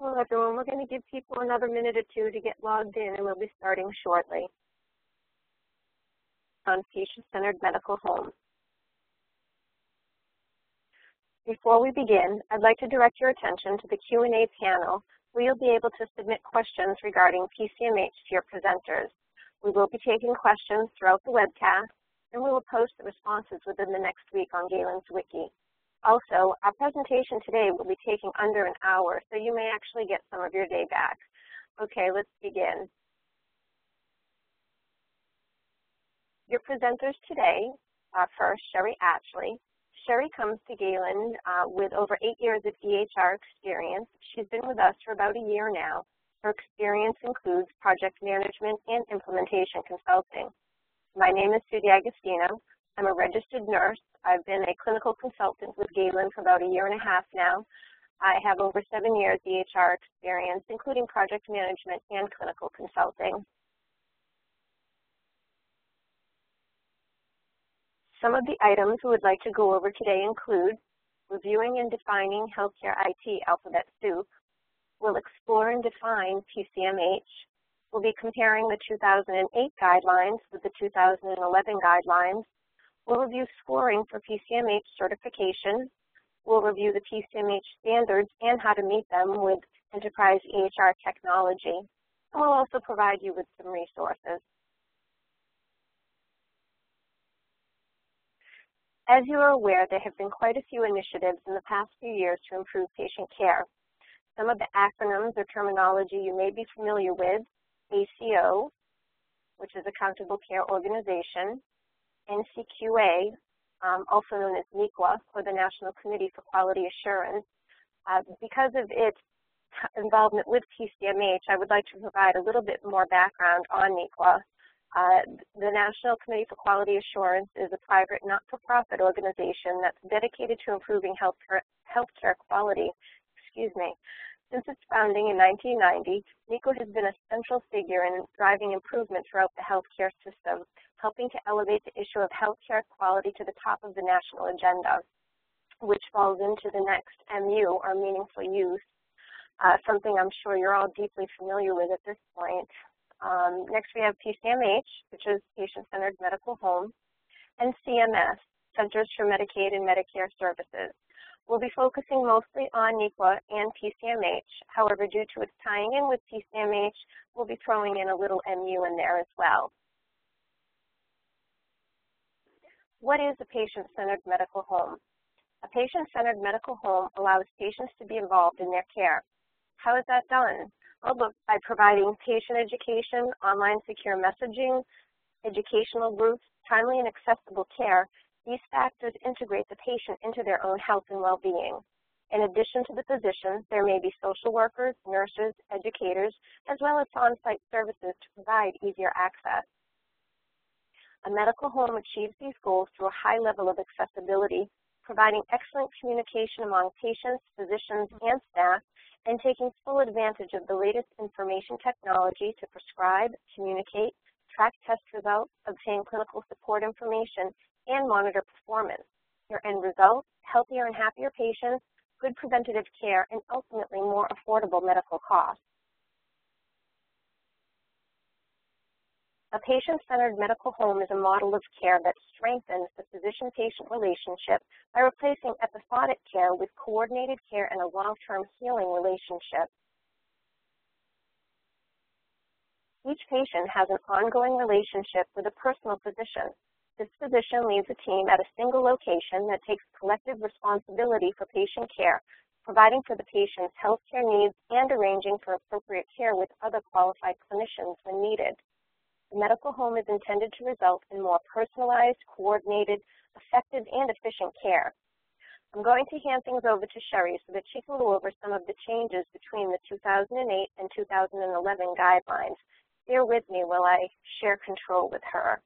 Hello, everyone. We're going to give people another minute or two to get logged in, and we'll be starting shortly on patient-centered medical home. Before we begin, I'd like to direct your attention to the Q&A panel, where you'll be able to submit questions regarding PCMH to your presenters. We will be taking questions throughout the webcast, and we will post the responses within the next week on Galen's Wiki. Also, our presentation today will be taking under an hour, so you may actually get some of your day back. Okay, let's begin. Your presenters today are first Sherry Atchley. Sherry comes to Galen with over 8 years of EEHR experience. She's been with us for about a year now. Her experience includes project management and implementation consulting. My name is Sudie Agostino. I'm a registered nurse. I've been a clinical consultant with Galen for about a year and a half now. I have over 7 years EHR experience, including project management and clinical consulting. Some of the items we would like to go over today include reviewing and defining healthcare IT alphabet soup. We'll explore and define PCMH. We'll be comparing the 2008 guidelines with the 2011 guidelines. We'll review scoring for PCMH certification. We'll review the PCMH standards and how to meet them with enterprise EHR technology. And we'll also provide you with some resources. As you are aware, there have been quite a few initiatives in the past few years to improve patient care. Some of the acronyms or terminology you may be familiar with: ACO, which is Accountable Care Organization; NCQA, also known as NCQA, or the National Committee for Quality Assurance. Because of its involvement with PCMH, I would like to provide a little bit more background on NCQA. The National Committee for Quality Assurance is a private, not-for-profit organization that's dedicated to improving healthcare quality. Since its founding in 1990, NCQA has been a central figure in driving improvement throughout the healthcare system, helping to elevate the issue of healthcare quality to the top of the national agenda, which falls into the next MU, or meaningful use, something I'm sure you're all deeply familiar with at this point. Next we have PCMH, which is Patient-Centered Medical Home, and CMS, Centers for Medicaid and Medicare Services. We'll be focusing mostly on NCQA and PCMH. However, due to its tying in with PCMH, we'll be throwing in a little MU in there as well. What is a patient-centered medical home? A patient-centered medical home allows patients to be involved in their care. How is that done? Well, by providing patient education, online secure messaging, educational groups, timely and accessible care. These factors integrate the patient into their own health and well-being. In addition to the physicians, there may be social workers, nurses, educators, as well as on-site services to provide easier access. A medical home achieves these goals through a high level of accessibility, providing excellent communication among patients, physicians, and staff, and taking full advantage of the latest information technology to prescribe, communicate, track test results, obtain clinical support information, and monitor performance. Your end result: healthier and happier patients, good preventative care, and ultimately more affordable medical costs. A patient-centered medical home is a model of care that strengthens the physician-patient relationship by replacing episodic care with coordinated care and a long-term healing relationship. Each patient has an ongoing relationship with a personal physician. This physician leads a team at a single location that takes collective responsibility for patient care, providing for the patient's healthcare needs and arranging for appropriate care with other qualified clinicians when needed. The medical home is intended to result in more personalized, coordinated, effective, and efficient care. I'm going to hand things over to Sherry so that she can go over some of the changes between the 2008 and 2011 guidelines. Bear with me while I share control with her.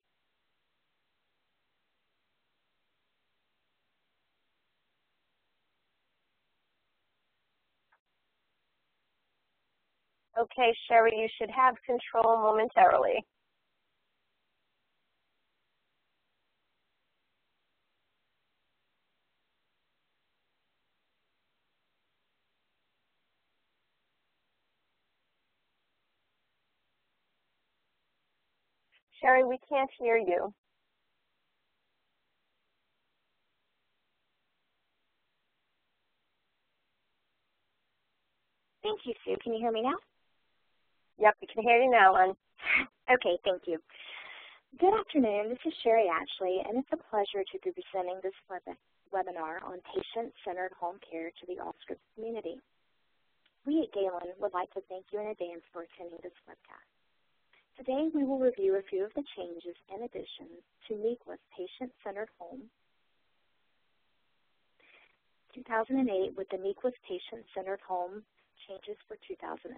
Okay, Sherry, you should have control momentarily. Sherry, we can't hear you. Thank you, Sue. Can you hear me now? Yep, we can hear you now, Lynn. Okay, thank you. Good afternoon. This is Sherry Ashley, and it's a pleasure to be presenting this webinar on patient-centered home care to the Allscripts community. We at Galen would like to thank you in advance for attending this webcast. Today, we will review a few of the changes and additions to NEQA's Patient-Centered Home 2008 with the NEQA's Patient-Centered Home changes for 2011.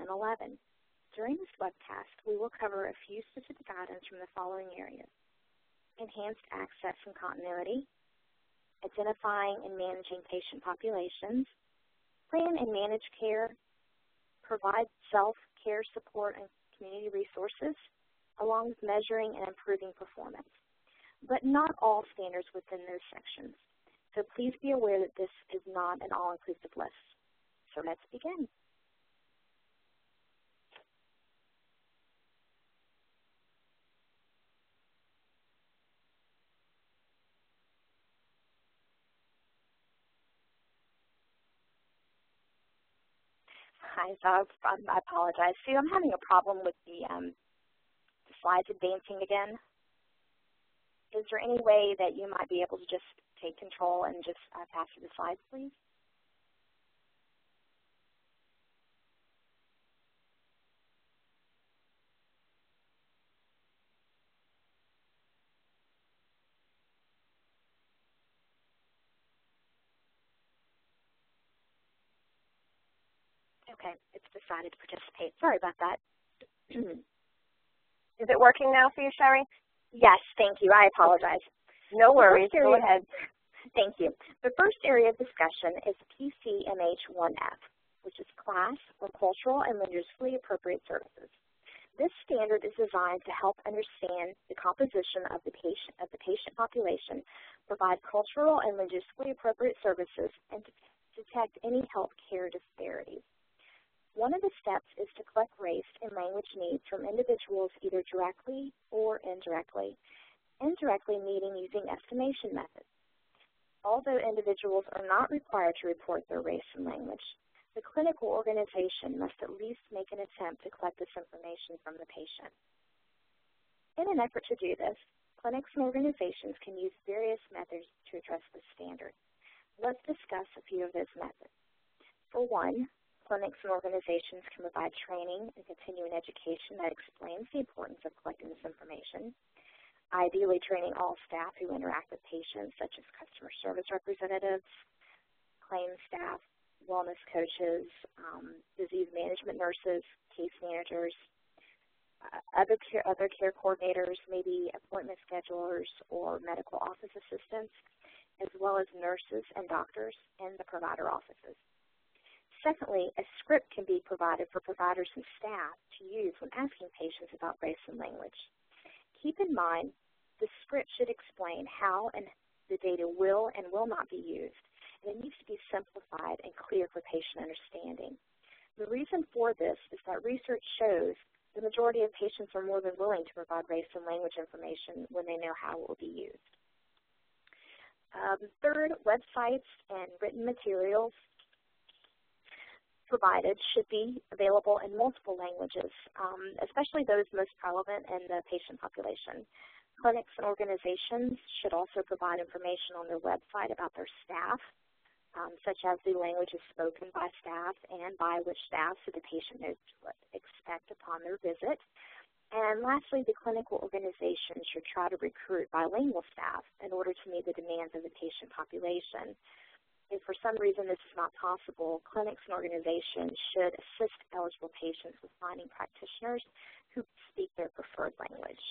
During this webcast, we will cover a few specific items from the following areas: enhanced access and continuity, identifying and managing patient populations, plan and manage care, provide self-care support and community resources, along with measuring and improving performance. But not all standards within those sections. So please be aware that this is not an all-inclusive list. So let's begin. Hi, so I apologize. See, I'm having a problem with the slides advancing again. Is there any way that you might be able to just take control and just pass through the slides, please? Okay, it's decided to participate. Sorry about that. Is it working now for you, Sherry? Yes, thank you. I apologize. No worries. Go ahead. Thank you. The first area of discussion is PCMH 1F, which is class or cultural and linguistically appropriate services. This standard is designed to help understand the composition of the patient population, provide cultural and linguistically appropriate services, and to detect any health care disparities. One of the steps is to collect race and language needs from individuals either directly or indirectly. Indirectly meaning using estimation methods. Although individuals are not required to report their race and language, the clinical organization must at least make an attempt to collect this information from the patient. In an effort to do this, clinics and organizations can use various methods to address this standard. Let's discuss a few of those methods. For one, clinics and organizations can provide training and continuing education that explains the importance of collecting this information, ideally training all staff who interact with patients, such as customer service representatives, claims staff, wellness coaches, disease management nurses, case managers, other care coordinators, maybe appointment schedulers or medical office assistants, as well as nurses and doctors in the provider offices. Secondly, a script can be provided for providers and staff to use when asking patients about race and language. Keep in mind, the script should explain how and the data will and will not be used, and it needs to be simplified and clear for patient understanding. The reason for this is that research shows the majority of patients are more than willing to provide race and language information when they know how it will be used. Third, websites and written materials provided should be available in multiple languages, especially those most relevant in the patient population. Clinics and organizations should also provide information on their website about their staff, such as the languages spoken by staff and by which staff, so the patient knows what to expect upon their visit. And lastly, the clinical organization should try to recruit bilingual staff in order to meet the demands of the patient population. If for some reason this is not possible, clinics and organizations should assist eligible patients with finding practitioners who speak their preferred language.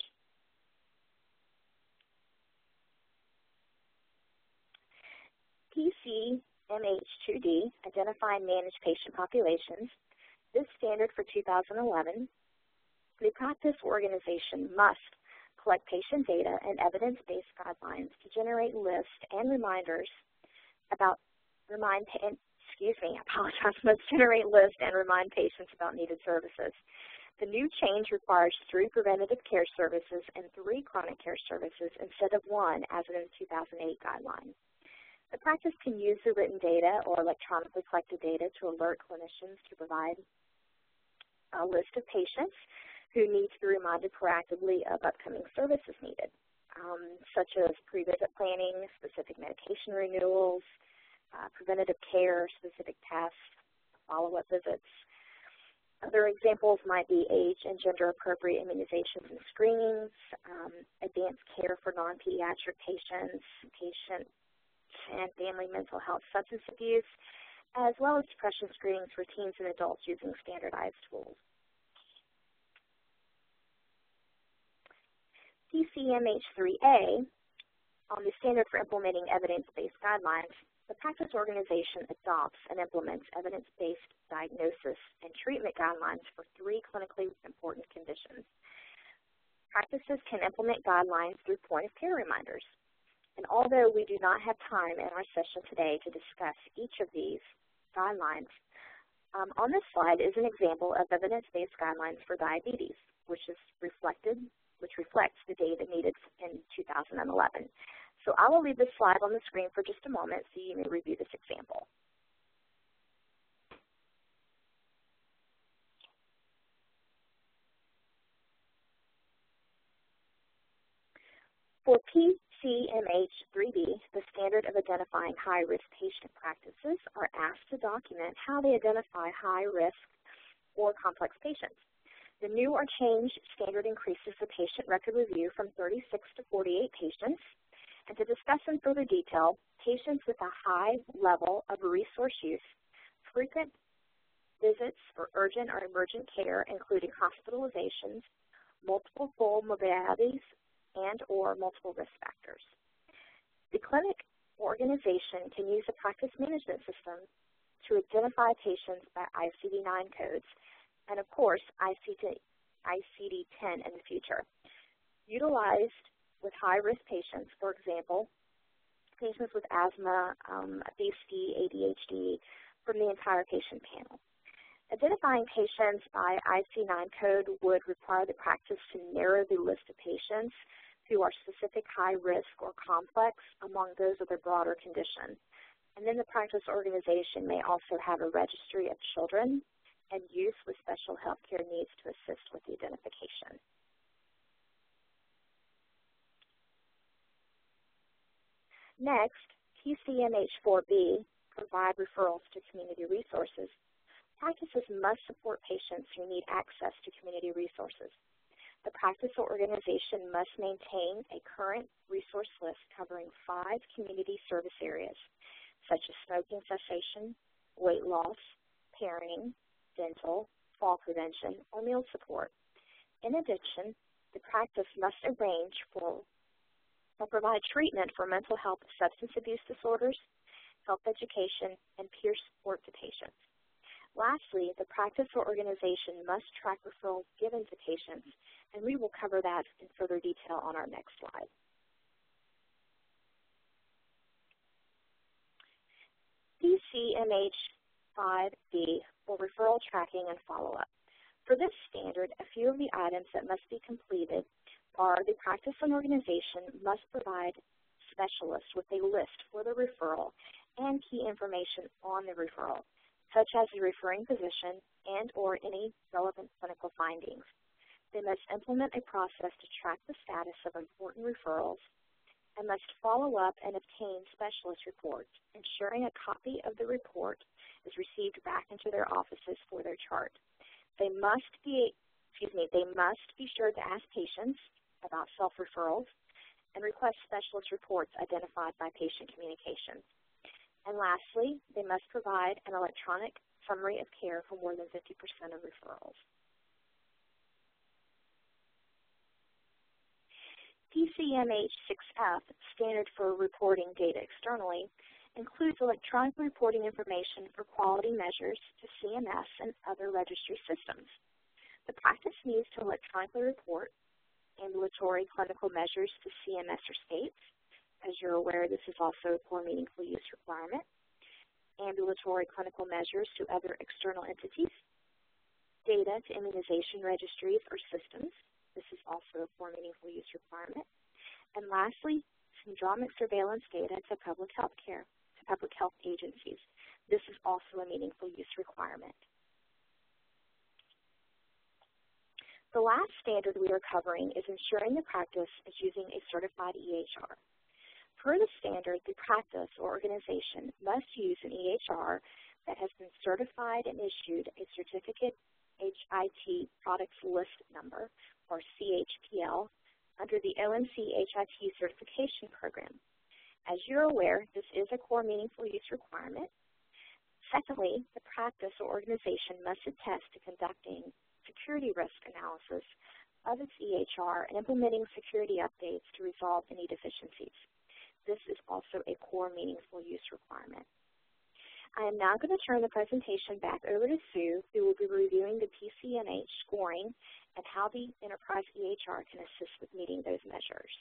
PCMH 2D, Identify and Manage Patient Populations. This standard for 2011, the practice organization must collect patient data and evidence-based guidelines to generate lists and reminders about generate lists and remind patients about needed services. The new change requires 3 preventative care services and 3 chronic care services instead of 1 as in the 2008 guideline. The practice can use the written data or electronically collected data to alert clinicians to provide a list of patients who need to be reminded proactively of upcoming services needed, such as pre-visit planning, specific medication renewals, preventative care, specific tests, follow-up visits. Other examples might be age and gender-appropriate immunizations and screenings, advanced care for non-pediatric patients, patient and family mental health substance abuse, as well as depression screenings for teens and adults using standardized tools. PCMH 3A, on the standard for implementing evidence-based guidelines, the practice organization adopts and implements evidence-based diagnosis and treatment guidelines for 3 clinically important conditions. Practices can implement guidelines through point-of-care reminders. And although we do not have time in our session today to discuss each of these guidelines, on this slide is an example of evidence-based guidelines for diabetes, which reflects the data needed in 2011. So I will leave this slide on the screen for just a moment so you may review this example. For PCMH 3B, the standard of identifying high-risk patient practices are asked to document how they identify high-risk or complex patients. The new or changed standard increases the patient record review from 36 to 48 patients. And to discuss in further detail, patients with a high level of resource use, frequent visits for urgent or emergent care, including hospitalizations, multiple full modalities, and or multiple risk factors. The clinic organization can use a practice management system to identify patients by ICD-9 codes, and of course, ICD-10 in the future. Utilized with high-risk patients, for example, patients with asthma, obesity, ADHD, from the entire patient panel. Identifying patients by ICD-9 code would require the practice to narrow the list of patients who are specific high risk or complex among those with a broader condition. And then the practice organization may also have a registry of children and youth with special health care needs to assist with the identification. Next, PCMH 4B, provide referrals to community resources. Practices must support patients who need access to community resources. The practice or organization must maintain a current resource list covering 5 community service areas, such as smoking cessation, weight loss, parenting, dental, fall prevention, or meal support. In addition, the practice must arrange for or provide treatment for mental health substance abuse disorders, health education, and peer support to patients. Lastly, the practice or organization must track referrals given to patients, and we will cover that in further detail on our next slide. PCMH 5B, or referral tracking and follow-up. For this standard, a few of the items that must be completed are the practice and organization must provide specialists with a list for the referral and key information on the referral, such as the referring physician and or any relevant clinical findings. They must implement a process to track the status of important referrals and must follow up and obtain specialist reports, ensuring a copy of the report is received back into their offices for their chart. They must be sure to ask patients about self-referrals and request specialist reports identified by patient communications. And lastly, they must provide an electronic summary of care for more than 50% of referrals. PCMH 6F, standard for reporting data externally, includes electronic reporting information for quality measures to CMS and other registry systems. The practice needs to electronically report ambulatory clinical measures to CMS or states. As you're aware, this is also a core meaningful use requirement. Ambulatory clinical measures to other external entities. data to immunization registries or systems. This is also a core meaningful use requirement. And lastly, syndromic surveillance data to public health agencies. This is also a meaningful use requirement. The last standard we are covering is ensuring the practice is using a certified EHR. Per the standard, the practice or organization must use an EHR that has been certified and issued a Certificate HIT Products List Number, or CHPL, under the OMC HIT certification program. As you're aware, this is a core meaningful use requirement. Secondly, the practice or organization must attest to conducting security risk analysis of its EHR and implementing security updates to resolve any deficiencies. This is also a core meaningful use requirement. I am now going to turn the presentation back over to Sue, who will be reviewing the PCMH scoring and how the enterprise EHR can assist with meeting those measures.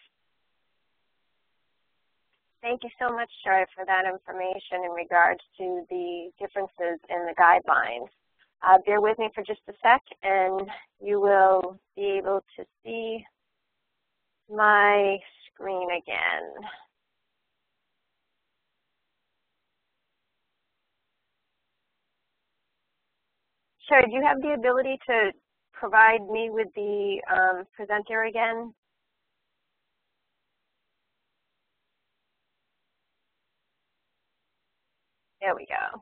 Thank you so much, Sherry, for that information in regards to the differences in the guidelines. Bear with me for just a sec, and you will be able to see my screen again. Sherry, do you have the ability to provide me with the presenter again? There we go.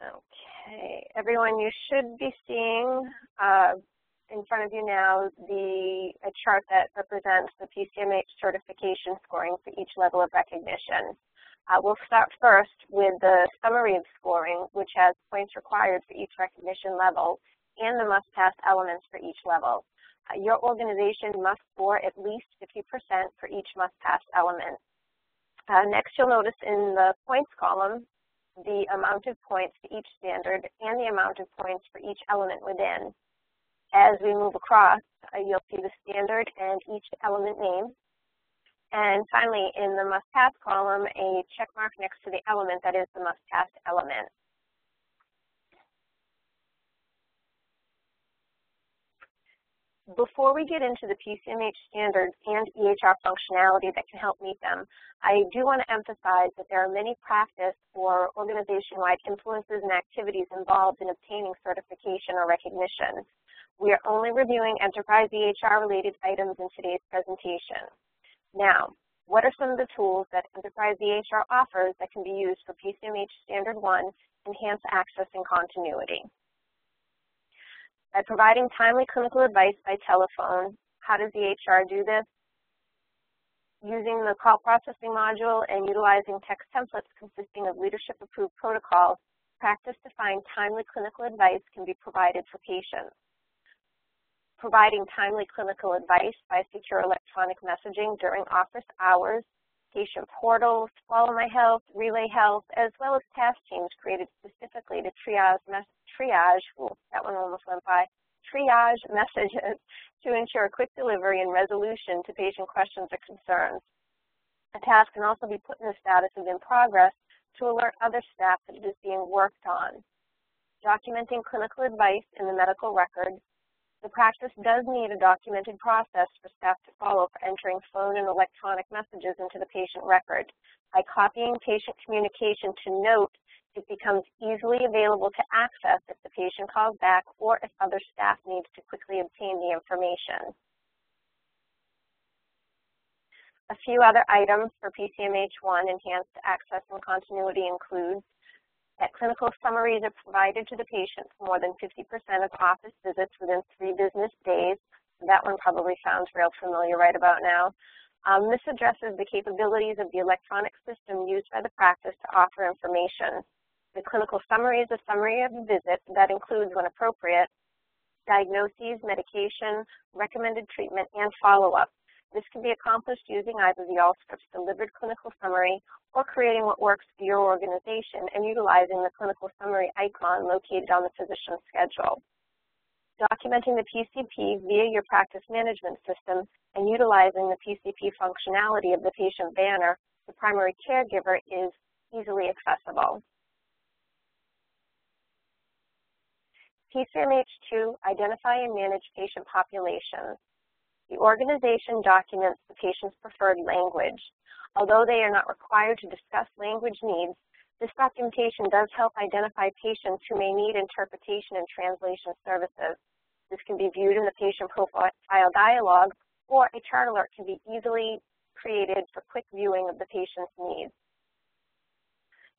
Okay, everyone, you should be seeing in front of you now a chart that represents the PCMH certification scoring for each level of recognition. We'll start first with the summary of scoring, which has points required for each recognition level and the must-pass elements for each level. Your organization must score at least 50% for each must-pass element. Next, you'll notice in the points column the amount of points for each standard and the amount of points for each element within. As we move across, you'll see the standard and each element name. And finally, in the must-pass column, a check mark next to the element that is the must-pass element. Before we get into the PCMH standards and EHR functionality that can help meet them, I do want to emphasize that there are many practice or organization-wide influences and activities involved in obtaining certification or recognition. We are only reviewing enterprise EHR-related items in today's presentation. Now, what are some of the tools that enterprise EHR offers that can be used for PCMH Standard 1, Enhanced Access and Continuity? By providing timely clinical advice by telephone, how does EHR do this? Using the call processing module and utilizing text templates consisting of leadership-approved protocols, practice-defined timely clinical advice can be provided for patients. Providing timely clinical advice by secure electronic messaging during office hours, patient portals, Follow My Health, Relay Health, as well as task teams created specifically to triage messages to ensure quick delivery and resolution to patient questions or concerns. A task can also be put in the status of in progress to alert other staff that it is being worked on. Documenting clinical advice in the medical record. The practice does need a documented process for staff to follow for entering phone and electronic messages into the patient record. By copying patient communication to note, it becomes easily available to access if the patient calls back or if other staff needs to quickly obtain the information. A few other items for PCMH1 Enhanced Access and Continuity include that clinical summaries are provided to the patient for more than 50% of office visits within 3 business days. That one probably sounds real familiar right about now. This addresses the capabilities of the electronic system used by the practice to offer information. The clinical summary is a summary of the visit that includes, when appropriate, diagnoses, medication, recommended treatment, and follow-up. This can be accomplished using either the Allscripts delivered clinical summary or creating what works for your organization and utilizing the clinical summary icon located on the physician's schedule. Documenting the PCP via your practice management system and utilizing the PCP functionality of the patient banner, the primary caregiver is easily accessible. PCMH2, identify and manage patient populations. The organization documents the patient's preferred language. Although they are not required to discuss language needs, this documentation does help identify patients who may need interpretation and translation services. This can be viewed in the patient profile dialog, or a chart alert can be easily created for quick viewing of the patient's needs.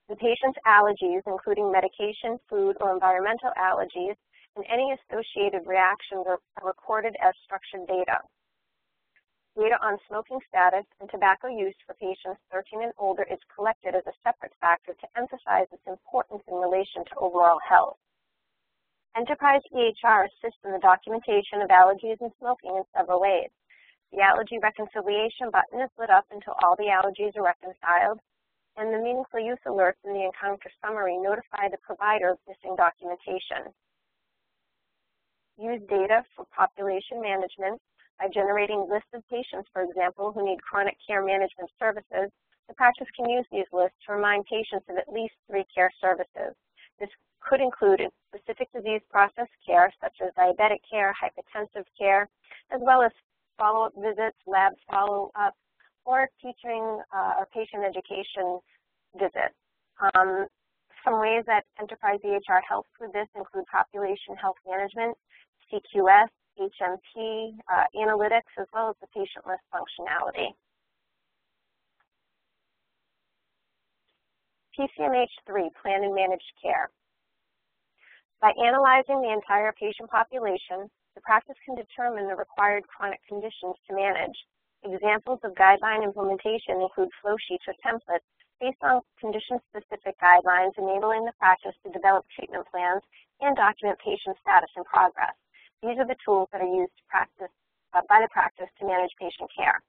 The patient's allergies, including medication, food, or environmental allergies, and any associated reactions are recorded as structured data. Data on smoking status and tobacco use for patients 13 and older is collected as a separate factor to emphasize its importance in relation to overall health. Enterprise EHR assists in the documentation of allergies and smoking in several ways. The allergy reconciliation button is lit up until all the allergies are reconciled, and the meaningful use alerts in the encounter summary notify the provider of missing documentation. Use data for population management. By generating lists of patients, for example, who need chronic care management services, the practice can use these lists to remind patients of at least 3 care services. This could include specific disease process care, such as diabetic care, hypertensive care, as well as follow-up visits, lab follow-up, or teaching or patient education visits. Some ways that Enterprise EHR helps with this include population health management, CQS, HMP, analytics, as well as the patient list functionality. PCMH3, plan and manage care. By analyzing the entire patient population, the practice can determine the required chronic conditions to manage. Examples of guideline implementation include flow sheets or templates based on condition-specific guidelines, enabling the practice to develop treatment plans and document patient status and progress. These are the tools that are used by the practice to manage patient care.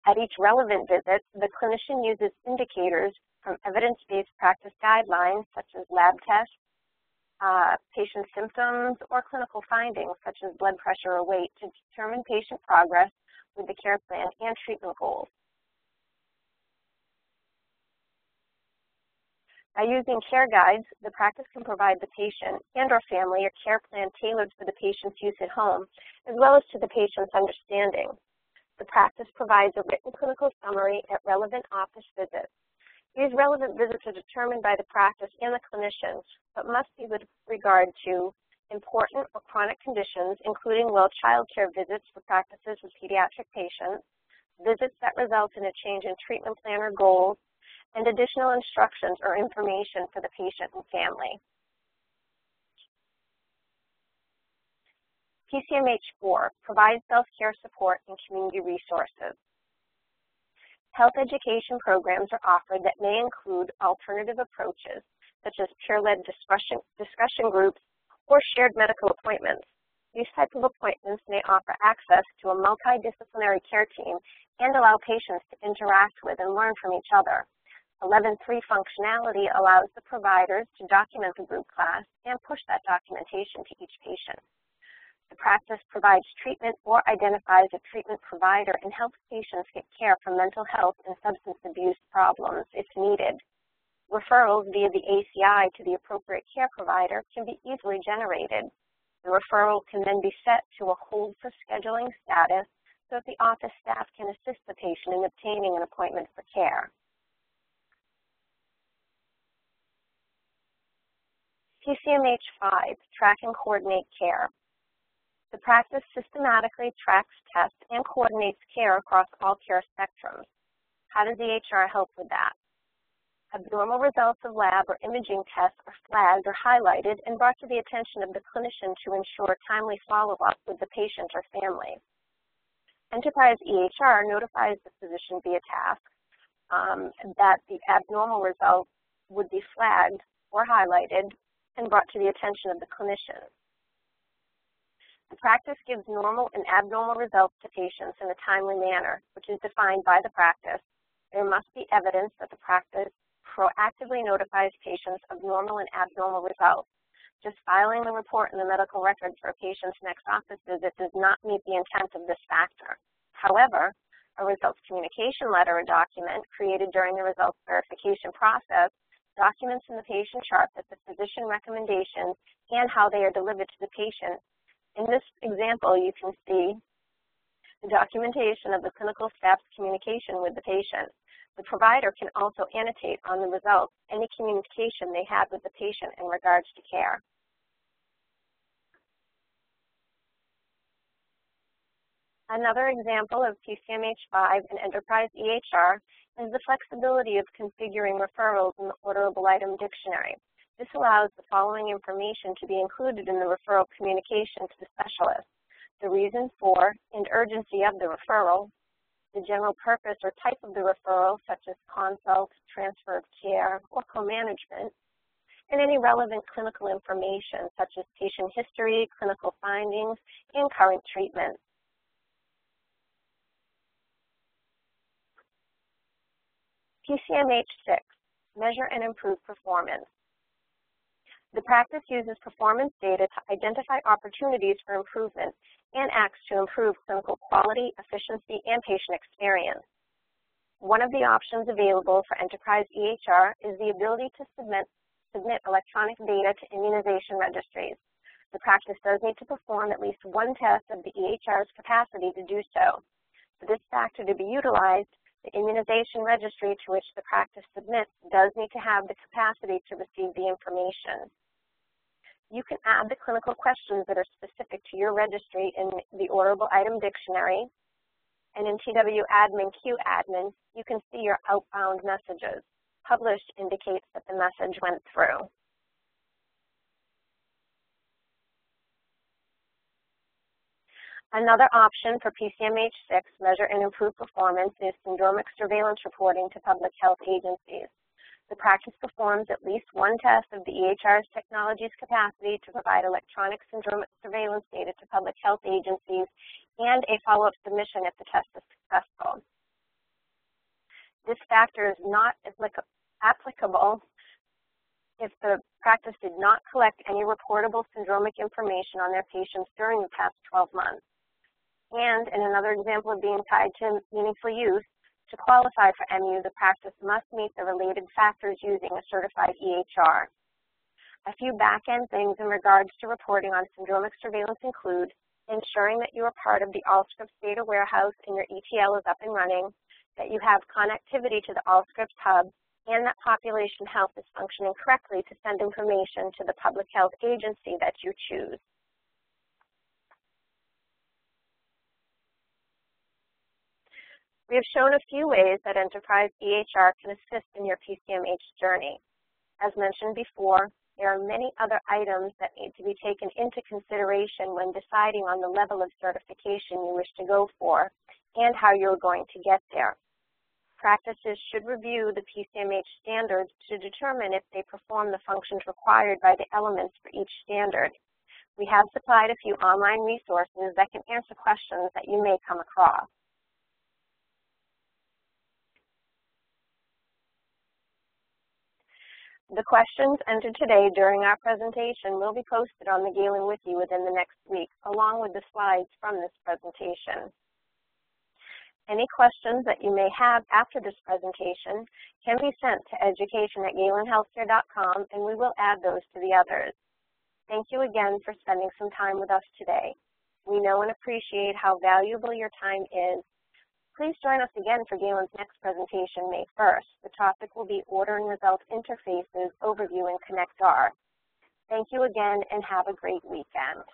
At each relevant visit, the clinician uses indicators from evidence-based practice guidelines, such as lab tests, patient symptoms, or clinical findings, such as blood pressure or weight, to determine patient progress with the care plan and treatment goals. By using care guides, the practice can provide the patient and or family a care plan tailored for the patient's use at home, as well as to the patient's understanding. The practice provides a written clinical summary at relevant office visits. These relevant visits are determined by the practice and the clinicians, but must be with regard to important or chronic conditions, including child care visits for practices with pediatric patients, visits that result in a change in treatment plan or goals, and additional instructions or information for the patient and family. PCMH4, provide self-care support and community resources. Health education programs are offered that may include alternative approaches, such as peer-led discussion groups or shared medical appointments. These types of appointments may offer access to a multidisciplinary care team and allow patients to interact with and learn from each other. 11.3 functionality allows the providers to document the group class and push that documentation to each patient. The practice provides treatment or identifies a treatment provider and helps patients get care for mental health and substance abuse problems if needed. Referrals via the ACI to the appropriate care provider can be easily generated. The referral can then be set to a hold for scheduling status so that the office staff can assist the patient in obtaining an appointment for care. PCMH5, track and coordinate care. The practice systematically tracks, tests, and coordinates care across all care spectrums. How does EHR help with that? Abnormal results of lab or imaging tests are flagged or highlighted and brought to the attention of the clinician to ensure timely follow-up with the patient or family. Enterprise EHR notifies the physician via task that the abnormal results would be flagged or highlighted and brought to the attention of the clinician. The practice gives normal and abnormal results to patients in a timely manner, which is defined by the practice. There must be evidence that the practice proactively notifies patients of normal and abnormal results. Just filing the report in the medical record for a patient's next office visit does not meet the intent of this factor. However, a results communication letter or document created during the results verification process documents in the patient chart that the physician recommendations and how they are delivered to the patient. In this example, you can see the documentation of the clinical staff's communication with the patient. The provider can also annotate on the results any communication they had with the patient in regards to care. Another example of PCMH5 and Enterprise EHR is the flexibility of configuring referrals in the orderable item dictionary. This allows the following information to be included in the referral communication to the specialist: the reason for and urgency of the referral, the general purpose or type of the referral, such as consult, transfer of care, or co-management, and any relevant clinical information, such as patient history, clinical findings, and current treatment. PCMH6, measure and improve performance. The practice uses performance data to identify opportunities for improvement and acts to improve clinical quality, efficiency, and patient experience. One of the options available for Enterprise EHR is the ability to submit electronic data to immunization registries. The practice does need to perform at least one test of the EHR's capacity to do so. For this factor to be utilized, the immunization registry to which the practice submits does need to have the capacity to receive the information. You can add the clinical questions that are specific to your registry in the orderable item dictionary, and in TWAdmin QAdmin, you can see your outbound messages. Published indicates that the message went through. Another option for PCMH6, measure and improve performance, is syndromic surveillance reporting to public health agencies. The practice performs at least one test of the EHR's technology's capacity to provide electronic syndromic surveillance data to public health agencies and a follow-up submission if the test is successful. This factor is not applicable if the practice did not collect any reportable syndromic information on their patients during the past 12 months. And in another example of being tied to meaningful use, to qualify for MU, the practice must meet the related factors using a certified EHR. A few back-end things in regards to reporting on syndromic surveillance include ensuring that you are part of the Allscripts data warehouse and your ETL is up and running, that you have connectivity to the Allscripts hub, and that population health is functioning correctly to send information to the public health agency that you choose. We have shown a few ways that Enterprise EHR can assist in your PCMH journey. As mentioned before, there are many other items that need to be taken into consideration when deciding on the level of certification you wish to go for and how you're going to get there. Practices should review the PCMH standards to determine if they perform the functions required by the elements for each standard. We have supplied a few online resources that can answer questions that you may come across. The questions entered today during our presentation will be posted on the Galen Wiki within the next week, along with the slides from this presentation. Any questions that you may have after this presentation can be sent to education@galenhealthcare.com, and we will add those to the others. Thank you again for spending some time with us today. We know and appreciate how valuable your time is. Please join us again for Galen's next presentation, May 1st. The topic will be Order and Result Interfaces, Overview, and ConnectR. Thank you again, and have a great weekend.